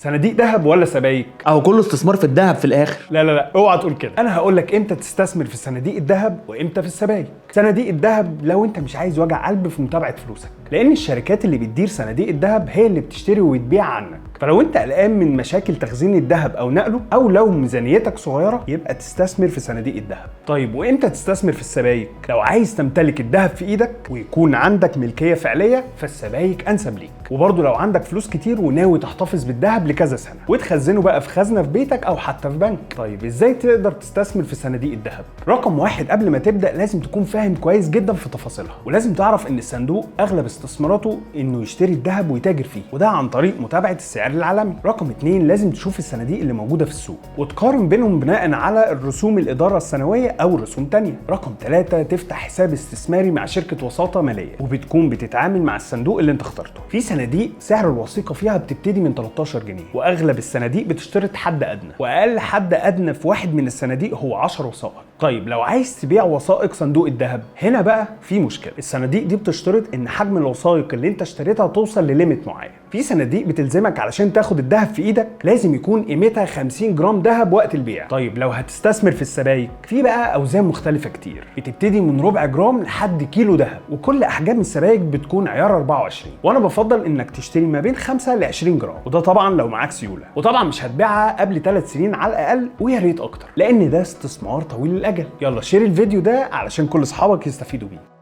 صناديق ذهب ولا سبائك؟ اهو كله استثمار في الذهب في الاخر. لا لا لا، اوعى تقول كده. انا هقول لك امتى تستثمر في صناديق الذهب وامتى في السبائك. صناديق الذهب لو انت مش عايز وجع قلب في متابعه فلوسك، لان الشركات اللي بتدير صناديق الذهب هي اللي بتشتري وتبيع عنك. فلو انت قلقان من مشاكل تخزين الذهب او نقله، او لو ميزانيتك صغيره، يبقى تستثمر في صناديق الذهب. طيب وامتى تستثمر في السبائك؟ لو عايز تمتلك الذهب في ايدك ويكون عندك ملكيه فعليه، فالسبائك انسب ليك. وبرضه لو عندك فلوس كتير وناوي تحتفظ بالذهب لكذا سنه وتخزنه بقى في خزنه في بيتك او حتى في بنك. طيب ازاي تقدر تستثمر في صناديق الذهب؟ رقم واحد، قبل ما تبدا لازم تكون فاهم كويس جدا في تفاصيلها، ولازم تعرف ان الصندوق اغلب استثماراته انه يشتري الذهب ويتاجر فيه، وده عن طريق متابعه السعر العالمي. رقم اتنين، لازم تشوف الصناديق اللي موجوده في السوق وتقارن بينهم بناء على الرسوم الاداره السنويه او رسوم تانية. رقم ثلاثة، تفتح حساب استثماري مع شركه وساطه ماليه وبتكون بتتعامل مع الصندوق اللي انت اخترته. في صناديق سعر الوثيقه فيها بتبتدي من 13 جنيه، واغلب الصناديق بتشترط حد ادنى، واقل حد ادنى في واحد من الصناديق هو 10 وثائق. طيب لو عايز تبيع وثائق صندوق الذهب، هنا بقى في مشكله. الصناديق دي بتشترط ان حجم الوثائق اللي انت اشتريتها توصل لليميت معين. في صناديق بتلزمك علشان تاخد الذهب في ايدك لازم يكون قيمتها 50 جرام ذهب وقت البيع. طيب لو هتستثمر في السبائك، في بقى اوزان مختلفه كتير، بتبتدي من ربع جرام لحد كيلو ذهب، وكل احجام السبائك بتكون عيار 24. وانا بفضل انك تشتري ما بين 5 ل 20 جرام، وده طبعا لو معاك سيوله. وطبعا مش هتبيعها قبل 3 سنين على الاقل، ويا ريت اكتر، لان ده استثمار طويل الاجل. يلا شير الفيديو ده علشان كل اصحابك يستفيدوا بيه.